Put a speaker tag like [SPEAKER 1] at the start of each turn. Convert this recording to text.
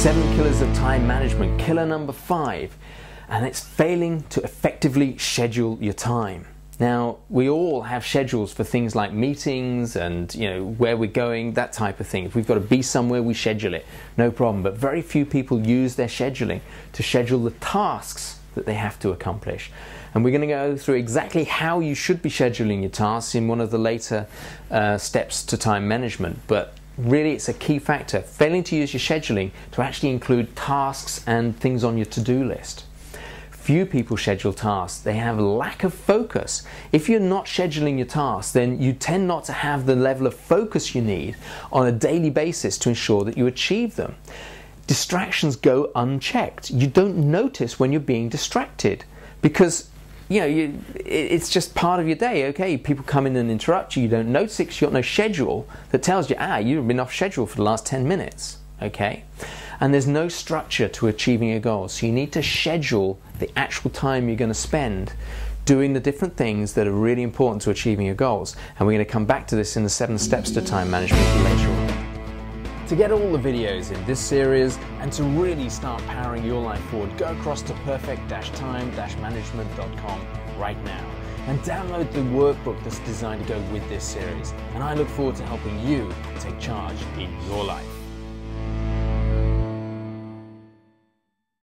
[SPEAKER 1] 7 killers of time management, killer number 5, and it's failing to effectively schedule your time. Now, we all have schedules for things like meetings and, where we're going, that type of thing. If we've got to be somewhere, we schedule it, no problem. But very few people use their scheduling to schedule the tasks that they have to accomplish. And we're going to go through exactly how you should be scheduling your tasks in one of the later steps to time management. But really, it's a key factor, failing to use your scheduling to actually include tasks and things on your to-do list. Few people schedule tasks. They have a lack of focus. If you're not scheduling your tasks, then you tend not to have the level of focus you need on a daily basis to ensure that you achieve them. Distractions go unchecked. You don't notice when you're being distracted because it's just part of your day. Okay, people come in and interrupt you. You don't notice it because you've got no schedule that tells you, you've been off schedule for the last 10 minutes. Okay, and there's no structure to achieving your goals. So you need to schedule the actual time you're going to spend doing the different things that are really important to achieving your goals. And we're going to come back to this in the 7 steps to time management later on. To get all the videos in this series and to really start powering your life forward, go across to perfect-time-management.com right now and download the workbook that's designed to go with this series. And I look forward to helping you take charge in your life.